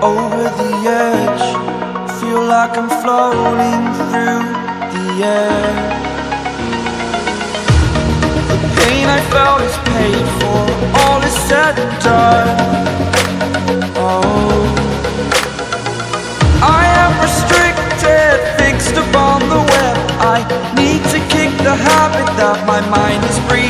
Over the edge, feel like I'm floating through the air. The pain I felt is paid for, all is said and done. Oh, I am restricted, fixed upon the web. I need to kick the habit that my mind is breathing.